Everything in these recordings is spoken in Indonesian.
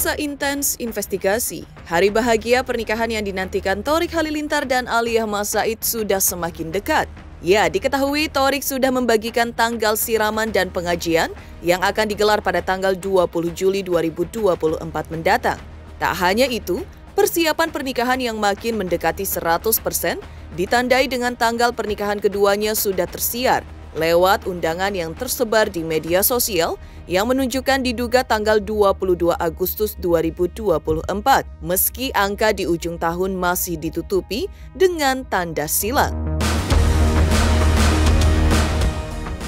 Pemirsa Intens Investigasi, hari bahagia pernikahan yang dinantikan Thorik Halilintar dan Aliyah Mas Said sudah semakin dekat. Ya, diketahui Thorik sudah membagikan tanggal siraman dan pengajian yang akan digelar pada tanggal 20 Juli 2024 mendatang. Tak hanya itu, persiapan pernikahan yang makin mendekati 100% ditandai dengan tanggal pernikahan keduanya sudah tersiar lewat undangan yang tersebar di media sosial yang menunjukkan diduga tanggal 22 Agustus 2024, meski angka di ujung tahun masih ditutupi dengan tanda silang.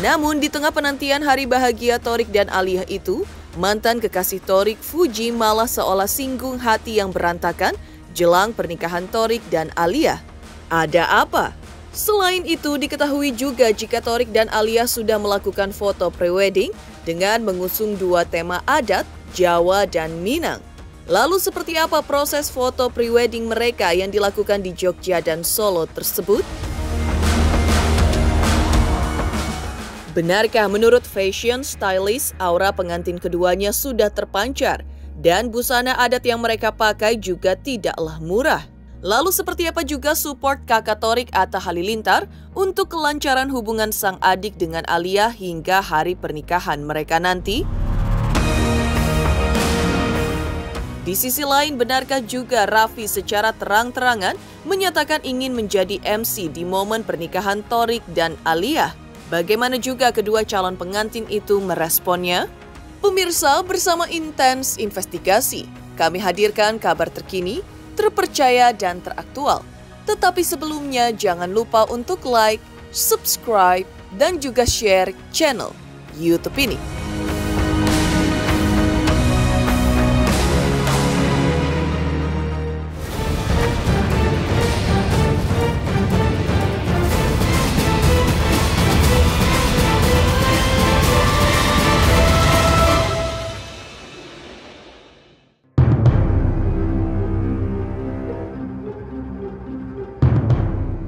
Namun di tengah penantian hari bahagia Thorik dan Aliyah itu, mantan kekasih Thorik, Fuji, malah seolah singgung hati yang berantakan jelang pernikahan Thorik dan Aliyah. Ada apa? Selain itu, diketahui juga jika Thorik dan Aliyah sudah melakukan foto prewedding dengan mengusung dua tema adat, Jawa dan Minang. Lalu seperti apa proses foto prewedding mereka yang dilakukan di Jogja dan Solo tersebut? Benarkah menurut fashion stylist, aura pengantin keduanya sudah terpancar dan busana adat yang mereka pakai juga tidaklah murah? Lalu seperti apa juga support kakak Thorik Atta Halilintar untuk kelancaran hubungan sang adik dengan Aliyah hingga hari pernikahan mereka nanti? Di sisi lain, benarkah juga Raffi secara terang-terangan menyatakan ingin menjadi MC di momen pernikahan Thorik dan Aliyah? Bagaimana juga kedua calon pengantin itu meresponnya? Pemirsa, bersama Intens Investigasi, kami hadirkan kabar terkini, terpercaya dan teraktual. Tetapi sebelumnya jangan lupa untuk like, subscribe, dan juga share channel YouTube ini.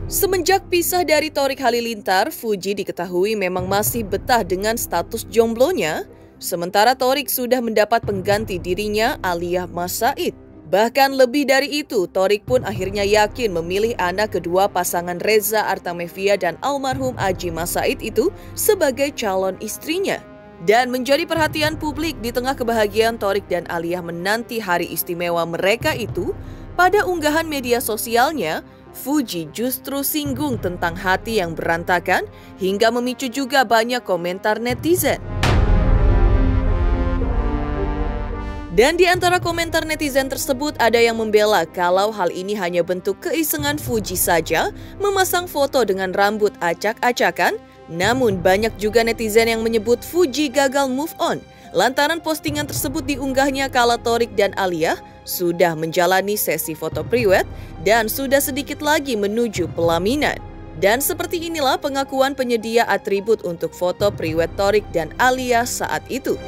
Semenjak pisah dari Thorik Halilintar, Fuji diketahui memang masih betah dengan status jomblonya, sementara Thorik sudah mendapat pengganti dirinya, Aliyah Mas Said. Bahkan lebih dari itu, Thorik pun akhirnya yakin memilih anak kedua pasangan Reza Artamevia dan almarhum Aji Mas Said itu sebagai calon istrinya. Dan menjadi perhatian publik di tengah kebahagiaan Thorik dan Aliyah menanti hari istimewa mereka itu, pada unggahan media sosialnya, Fuji justru singgung tentang hati yang berantakan hingga memicu juga banyak komentar netizen. Dan di antara komentar netizen tersebut ada yang membela kalau hal ini hanya bentuk keisengan Fuji saja memasang foto dengan rambut acak-acakan, namun banyak juga netizen yang menyebut Fuji gagal move on lantaran postingan tersebut diunggahnya kala Thorik dan Aliyah sudah menjalani sesi foto priwed dan sudah sedikit lagi menuju pelaminan. Dan seperti inilah pengakuan penyedia atribut untuk foto priwed Thorik dan Aliyah saat itu.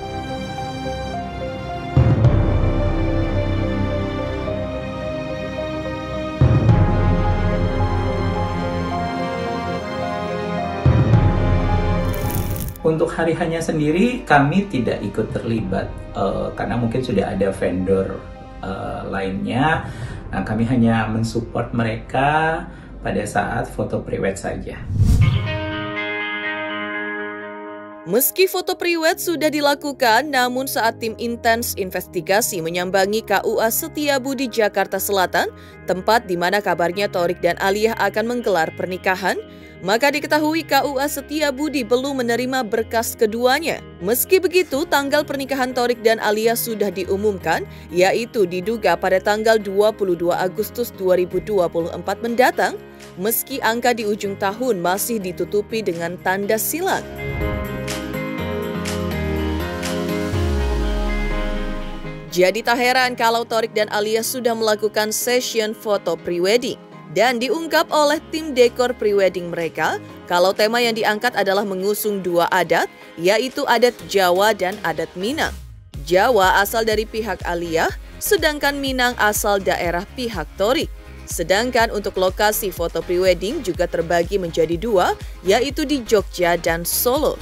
Untuk hari hanya sendiri kami tidak ikut terlibat karena mungkin sudah ada vendor lainnya. Nah, kami hanya mensupport mereka pada saat foto priwed saja. Meski foto priwed sudah dilakukan, namun saat tim Intens Investigasi menyambangi KUA Setiabudi Jakarta Selatan, tempat di mana kabarnya Thorik dan Aliyah akan menggelar pernikahan, maka diketahui KUA Setiabudi belum menerima berkas keduanya. Meski begitu, tanggal pernikahan Thorik dan Aliyah sudah diumumkan, yaitu diduga pada tanggal 22 Agustus 2024 mendatang, meski angka di ujung tahun masih ditutupi dengan tanda silang. Jadi tak heran kalau Thorik dan Aliyah sudah melakukan session foto prewedding. Dan diungkap oleh tim dekor prewedding mereka, kalau tema yang diangkat adalah mengusung dua adat, yaitu adat Jawa dan adat Minang. Jawa asal dari pihak Aliyah, sedangkan Minang asal daerah pihak Thorik. Sedangkan untuk lokasi foto prewedding juga terbagi menjadi dua, yaitu di Jogja dan Solo.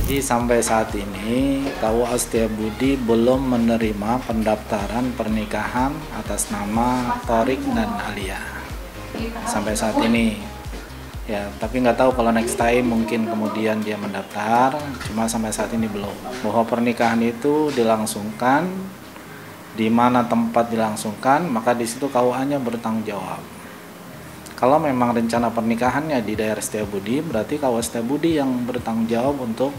Jadi sampai saat ini KUA Setiabudi belum menerima pendaftaran pernikahan atas nama Thorik dan Alia. Sampai saat ini. Ya, tapi nggak tahu kalau next time mungkin kemudian dia mendaftar, cuma sampai saat ini belum. Bahwa pernikahan itu dilangsungkan, di mana tempat dilangsungkan, maka di situ KUA-nya bertanggung jawab. Kalau memang rencana pernikahannya di daerah Setiabudi, berarti KUA Setiabudi yang bertanggung jawab untuk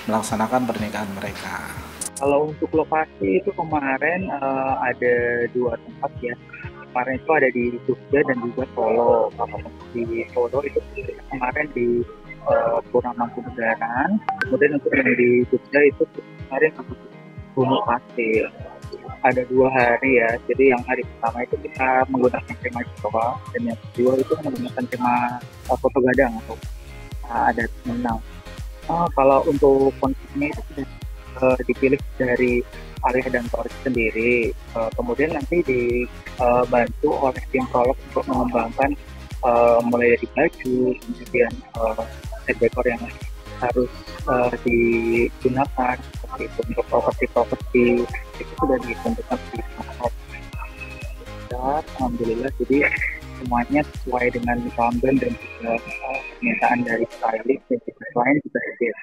melaksanakan pernikahan mereka. Kalau untuk lokasi itu kemarin ada 2 tempat ya. Kemarin itu ada di Jogja dan juga Solo. Kalau di Solo itu kemarin di Purwomangkunegaran. Kemudian untuk yang di Jogja itu kemarin di Gunung Pasir. Ada 2 hari ya. Jadi yang hari pertama itu kita menggunakan tema Jawa dan yang kedua itu menggunakan tema foto gadang atau adat Minang. Kalau untuk konsepnya itu sudah dipilih dari Alia dan Thorik sendiri, kemudian nanti dibantu oleh tim prolog untuk mengembangkan mulai dari baju, kemudian set dekor yang harus digunakan seperti itu. Untuk properti itu sudah ditentukan di dan alhamdulillah jadi semuanya sesuai dengan pelanggan dan juga permintaan dari stylist dan juga klien juga hadir.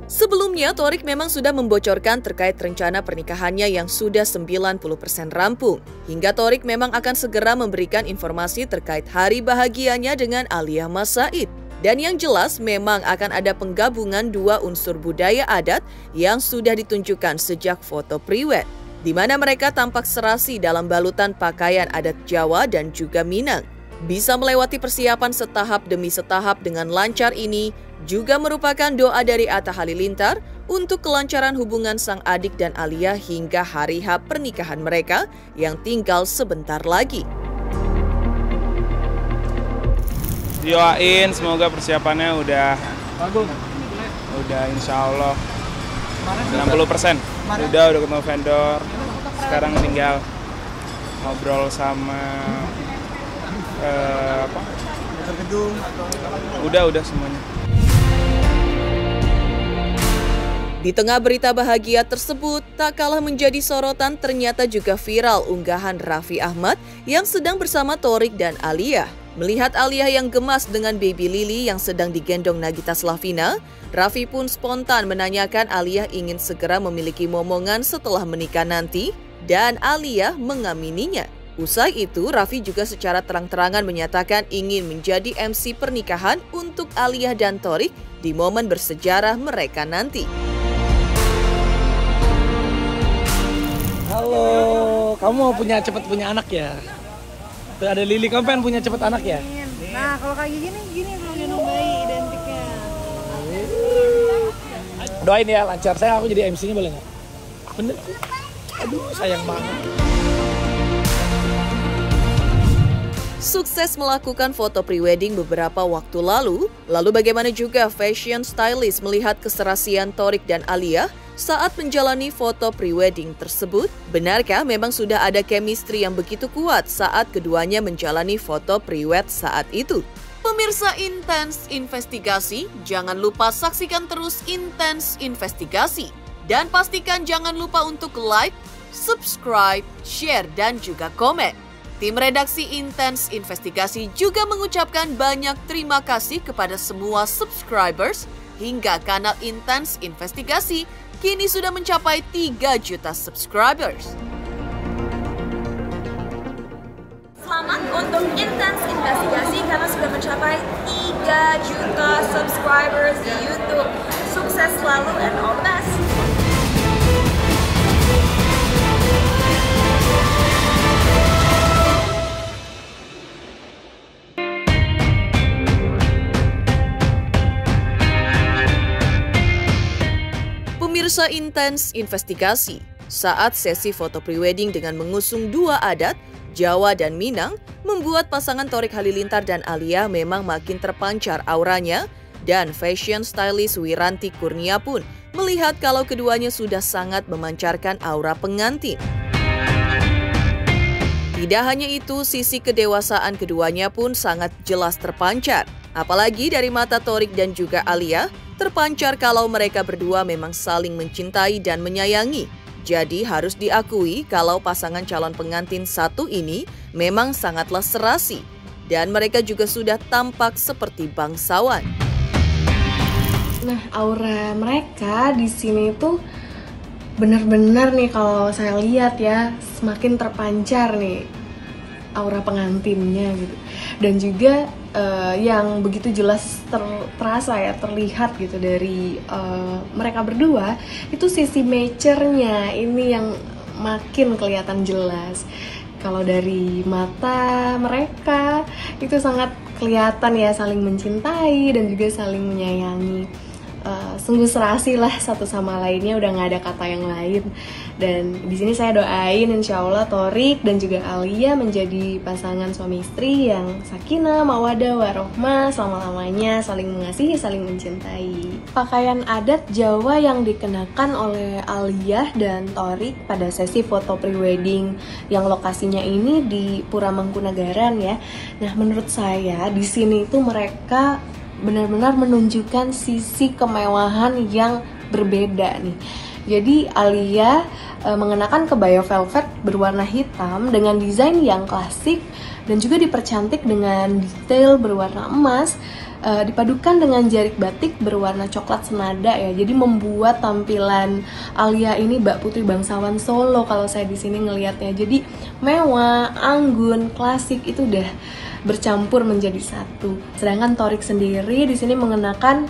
Sebelumnya, Thorik memang sudah membocorkan terkait rencana pernikahannya yang sudah 90% rampung. Hingga Thorik memang akan segera memberikan informasi terkait hari bahagianya dengan Alia Mas Said. Dan yang jelas memang akan ada penggabungan 2 unsur budaya adat yang sudah ditunjukkan sejak foto priwed, di mana mereka tampak serasi dalam balutan pakaian adat Jawa dan juga Minang. Bisa melewati persiapan setahap demi setahap dengan lancar ini juga merupakan doa dari Atta Halilintar untuk kelancaran hubungan sang adik dan Alia hingga hari H pernikahan mereka yang tinggal sebentar lagi. Doain semoga persiapannya udah insya Allah 60%. Udah ketemu vendor. Sekarang tinggal ngobrol sama gedung. Udah semuanya. Di tengah berita bahagia tersebut, tak kalah menjadi sorotan ternyata juga viral unggahan Raffi Ahmad yang sedang bersama Thorik dan Alia. Melihat Alia yang gemas dengan baby Lily yang sedang digendong Nagita Slavina, Raffi pun spontan menanyakan Alia ingin segera memiliki momongan setelah menikah nanti, dan Alia mengamininya. Usai itu, Raffi juga secara terang-terangan menyatakan ingin menjadi MC pernikahan untuk Alia dan Thorik di momen bersejarah mereka nanti. Halo, kamu mau cepet punya anak ya? Tuh ada Lily, kamu pengen punya cepet anak ya? Nah, kalau kayak gini kalau gendong bayi identiknya. Doain ya lancar, aku jadi MC-nya boleh nggak? Bener, aduh sayang banget. Sukses melakukan foto prewedding beberapa waktu lalu bagaimana juga fashion stylist melihat keserasian Thorik dan Alia saat menjalani foto prewedding tersebut? Benarkah memang sudah ada chemistry yang begitu kuat saat keduanya menjalani foto prewed saat itu? Pemirsa Intens Investigasi, jangan lupa saksikan terus Intens Investigasi. Dan pastikan jangan lupa untuk like, subscribe, share, dan juga komen. Tim redaksi Intens Investigasi juga mengucapkan banyak terima kasih kepada semua subscribers hingga kanal Intens Investigasi kini sudah mencapai 3 juta subscribers. Selamat untuk Intens Investigasi karena sudah mencapai 3 juta subscribers di YouTube. Sukses selalu and all the best! Pemirsa Intens Investigasi, saat sesi foto prewedding dengan mengusung 2 adat, Jawa dan Minang, membuat pasangan Thorik Halilintar dan Alia memang makin terpancar auranya, dan fashion stylist Wiranti Kurnia pun melihat kalau keduanya sudah sangat memancarkan aura pengantin. Tidak hanya itu, sisi kedewasaan keduanya pun sangat jelas terpancar. Apalagi dari mata Thorik dan juga Alia, terpancar kalau mereka berdua memang saling mencintai dan menyayangi. Jadi harus diakui kalau pasangan calon pengantin satu ini memang sangatlah serasi. Dan mereka juga sudah tampak seperti bangsawan. Nah, aura mereka di sini tuh benar-benar nih kalau saya lihat ya, semakin terpancar nih aura pengantinnya gitu. Dan juga yang begitu jelas terasa ya, terlihat gitu dari mereka berdua, itu sisi mature-nya ini yang makin kelihatan jelas. Kalau dari mata mereka itu sangat kelihatan ya, saling mencintai dan juga saling menyayangi. Sungguh serasi lah satu sama lainnya, udah nggak ada kata yang lain. Dan di sini saya doain insya Allah Thorik dan juga Alia menjadi pasangan suami istri yang sakinah, mawaddah, warohmah, selama-lamanya saling mengasihi, saling mencintai. Pakaian adat Jawa yang dikenakan oleh Alia dan Thorik pada sesi foto prewedding yang lokasinya ini di Pura Mangkunagaran ya. Nah, menurut saya di sini itu mereka benar-benar menunjukkan sisi kemewahan yang berbeda nih. Jadi Alia mengenakan kebaya velvet berwarna hitam dengan desain yang klasik dan juga dipercantik dengan detail berwarna emas, dipadukan dengan jarik batik berwarna coklat senada ya. Jadi membuat tampilan Alia ini Mbak Putri bangsawan Solo kalau saya di sini ngelihatnya. Jadi mewah, anggun, klasik itu udah bercampur menjadi satu. Sedangkan Thorik sendiri di sini mengenakan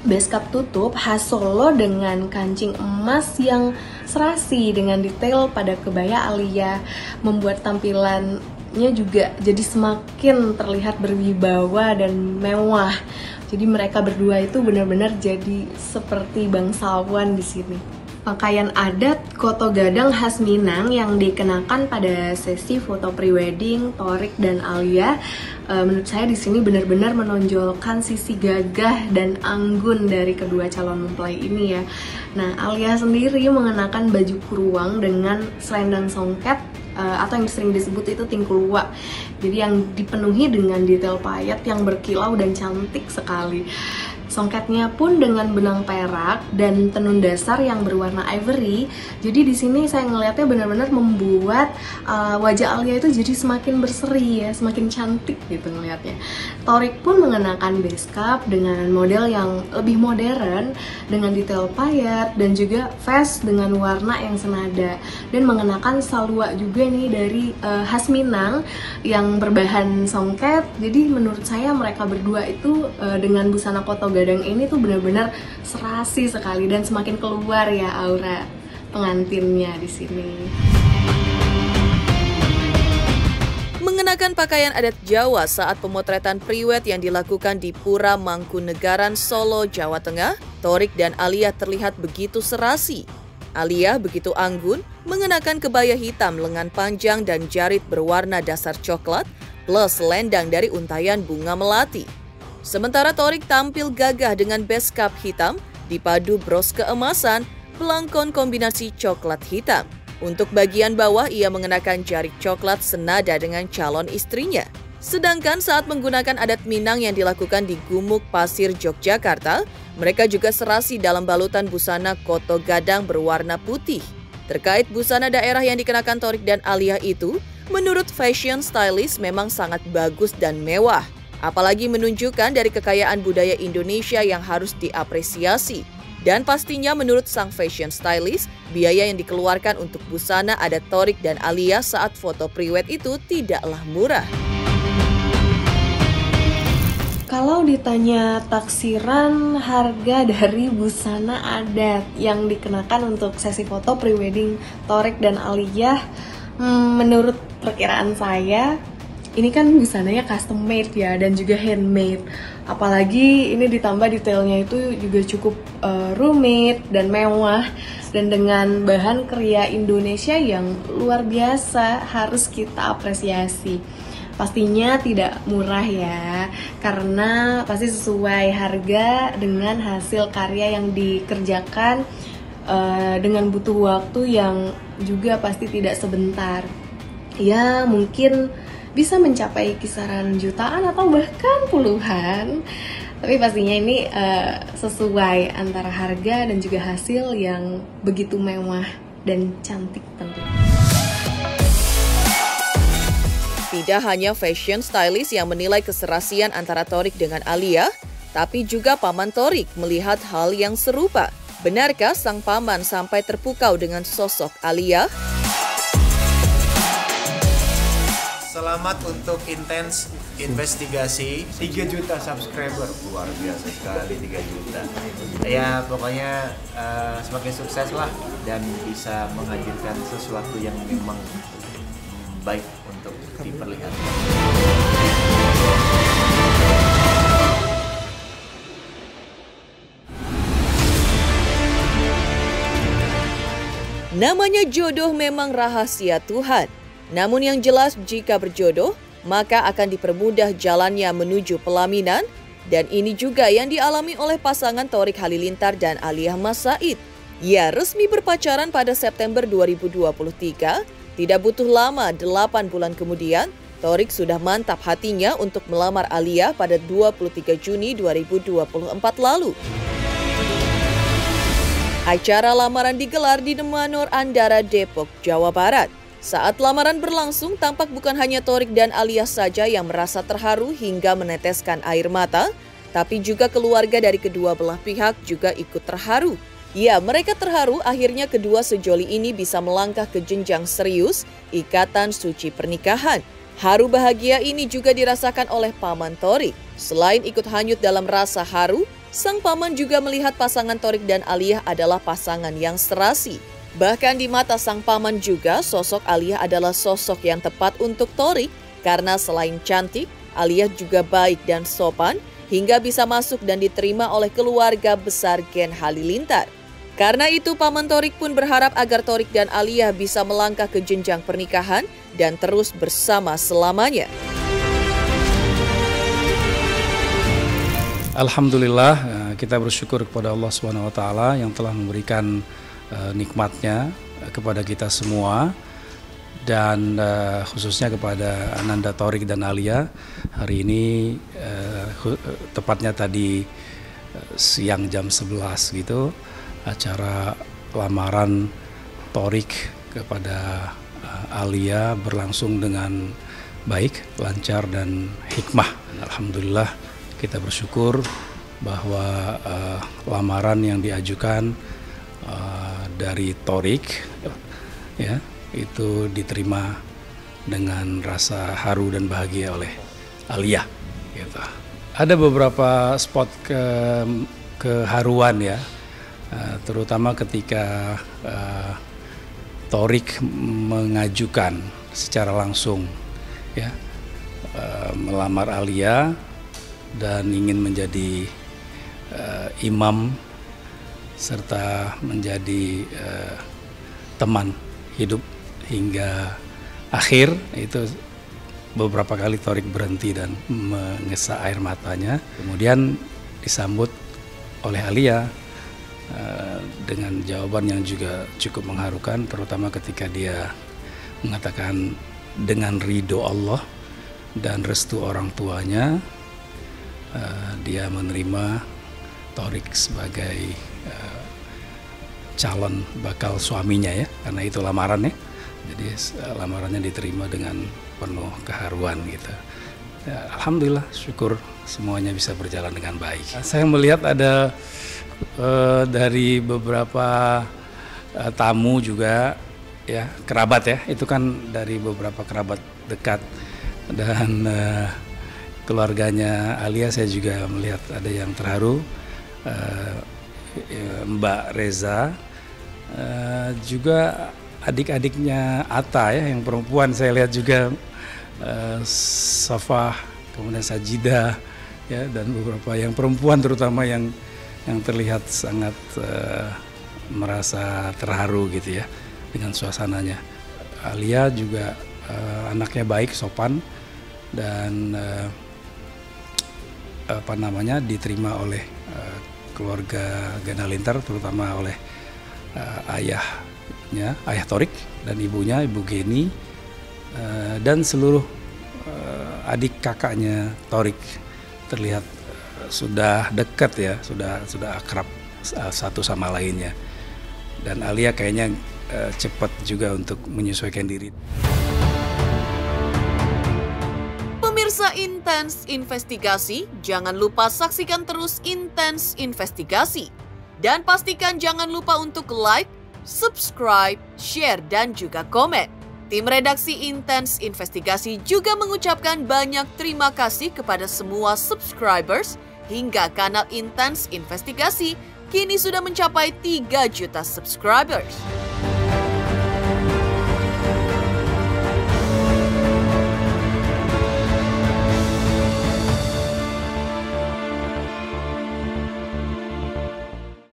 beskap tutup khas Solo dengan kancing emas yang serasi dengan detail pada kebaya Alia, membuat tampilannya juga jadi semakin terlihat berwibawa dan mewah. Jadi mereka berdua itu benar-benar jadi seperti bangsawan di sini. Pakaian adat Koto Gadang khas Minang yang dikenakan pada sesi foto prewedding Thorik dan Alia, menurut saya di sini benar-benar menonjolkan sisi gagah dan anggun dari kedua calon mempelai ini ya. Nah, Alia sendiri mengenakan baju kuruang dengan selendang songket atau yang sering disebut itu tingkulua. Jadi yang dipenuhi dengan detail payet yang berkilau dan cantik sekali. Songketnya pun dengan benang perak dan tenun dasar yang berwarna ivory. Jadi di sini saya ngelihatnya benar-benar membuat wajah Alia itu jadi semakin berseri ya, semakin cantik gitu ngelihatnya. Thorik pun mengenakan beskap dengan model yang lebih modern dengan detail payet dan juga vest dengan warna yang senada, dan mengenakan salwa juga nih dari khas Minang yang berbahan songket. Jadi menurut saya mereka berdua itu dengan busana Koto Gadang ini tuh benar-benar serasi sekali dan semakin keluar ya aura pengantinnya di sini. Mengenakan pakaian adat Jawa saat pemotretan priwed yang dilakukan di Pura Mangkunagaran, Solo, Jawa Tengah, Thorik dan Alia terlihat begitu serasi. Alia begitu anggun, mengenakan kebaya hitam lengan panjang dan jarit berwarna dasar coklat, plus selendang dari untayan bunga melati. Sementara Thorik tampil gagah dengan beskap hitam, dipadu bros keemasan, belangkon kombinasi coklat hitam. Untuk bagian bawah ia mengenakan jarik coklat senada dengan calon istrinya. Sedangkan saat menggunakan adat Minang yang dilakukan di Gumuk Pasir, Yogyakarta, mereka juga serasi dalam balutan busana Koto Gadang berwarna putih. Terkait busana daerah yang dikenakan Thorik dan Alia itu, menurut fashion stylist memang sangat bagus dan mewah. Apalagi menunjukkan dari kekayaan budaya Indonesia yang harus diapresiasi. Dan pastinya menurut sang fashion stylist, biaya yang dikeluarkan untuk busana adat Thorik dan Alia saat foto priwed itu tidaklah murah. Kalau ditanya taksiran harga dari busana adat yang dikenakan untuk sesi foto prewedding Thorik dan Alia, menurut perkiraan saya, ini kan busananya custom made ya dan juga handmade. Apalagi ini ditambah detailnya itu juga cukup rumit dan mewah, dan dengan bahan kriya Indonesia yang luar biasa harus kita apresiasi. Pastinya tidak murah ya, karena pasti sesuai harga dengan hasil karya yang dikerjakan dengan butuh waktu yang juga pasti tidak sebentar. Ya mungkin bisa mencapai kisaran jutaan atau bahkan puluhan. Tapi pastinya ini sesuai antara harga dan juga hasil yang begitu mewah dan cantik tentunya. Tidak hanya fashion stylist yang menilai keserasian antara Thorik dengan Alia, tapi juga paman Thorik melihat hal yang serupa. Benarkah sang paman sampai terpukau dengan sosok Alia? Selamat untuk intens investigasi 3 juta subscriber, luar biasa sekali 3 juta. Ya pokoknya semakin sukses lah dan bisa menghadirkan sesuatu yang memang baik untuk diperlihatkan. Namanya jodoh memang rahasia Tuhan. Namun yang jelas jika berjodoh, maka akan dipermudah jalannya menuju pelaminan. Dan ini juga yang dialami oleh pasangan Thorik Halilintar dan Alia Mas Said. Ya, resmi berpacaran pada September 2023. Tidak butuh lama, 8 bulan kemudian, Thorik sudah mantap hatinya untuk melamar Alia pada 23 Juni 2024 lalu. Acara lamaran digelar di Demanur Andara, Depok, Jawa Barat. Saat lamaran berlangsung, tampak bukan hanya Thorik dan Alia saja yang merasa terharu hingga meneteskan air mata, tapi juga keluarga dari kedua belah pihak juga ikut terharu. Ya, mereka terharu akhirnya kedua sejoli ini bisa melangkah ke jenjang serius, ikatan suci pernikahan. Haru bahagia ini juga dirasakan oleh paman Thorik. Selain ikut hanyut dalam rasa haru, sang paman juga melihat pasangan Thorik dan Alia adalah pasangan yang serasi. Bahkan di mata sang paman juga, sosok Alia adalah sosok yang tepat untuk Thorik karena selain cantik, Alia juga baik dan sopan hingga bisa masuk dan diterima oleh keluarga besar Gen Halilintar. Karena itu, paman Thorik pun berharap agar Thorik dan Alia bisa melangkah ke jenjang pernikahan dan terus bersama selamanya. Alhamdulillah, kita bersyukur kepada Allah SWT yang telah memberikan nikmatnya kepada kita semua, dan khususnya kepada Ananda Thorik dan Alia. Hari ini tepatnya tadi siang jam 11 gitu, acara lamaran Thorik kepada Alia berlangsung dengan baik, lancar dan hikmah. Alhamdulillah, kita bersyukur bahwa lamaran yang diajukan dari Thorik ya itu diterima dengan rasa haru dan bahagia oleh Alia gitu. Ada beberapa spot keharuan ya, terutama ketika Thorik mengajukan secara langsung ya melamar Alia dan ingin menjadi imam serta menjadi teman hidup hingga akhir. Itu beberapa kali Thorik berhenti dan mengesah air matanya. Kemudian disambut oleh Alia dengan jawaban yang juga cukup mengharukan, terutama ketika dia mengatakan dengan ridho Allah dan restu orang tuanya, dia menerima Thorik sebagai calon bakal suaminya ya, karena itu lamarannya. Jadi lamarannya diterima dengan penuh keharuan gitu. Ya, alhamdulillah, syukur semuanya bisa berjalan dengan baik. Saya melihat ada dari beberapa tamu juga ya, kerabat ya, itu kan dari beberapa kerabat dekat dan keluarganya Alia. Saya juga melihat ada yang terharu, Mbak Reza, juga adik-adiknya Atta ya, yang perempuan saya lihat juga, Safah, kemudian Sajidah ya, dan beberapa yang perempuan terutama yang terlihat sangat merasa terharu gitu ya dengan suasananya. Alia juga anaknya baik, sopan, dan diterima oleh keluarga Gen Halilintar, terutama oleh ayah Thorik dan ibunya, Ibu Geni, dan seluruh adik kakaknya Thorik terlihat sudah dekat ya, sudah akrab satu sama lainnya. Dan Alia kayaknya cepat juga untuk menyesuaikan diri. Pemirsa Intens Investigasi, jangan lupa saksikan terus Intens Investigasi. Dan pastikan jangan lupa untuk like, subscribe, share, dan juga komen. Tim redaksi Intens Investigasi juga mengucapkan banyak terima kasih kepada semua subscribers hingga kanal Intens Investigasi kini sudah mencapai 3 juta subscribers.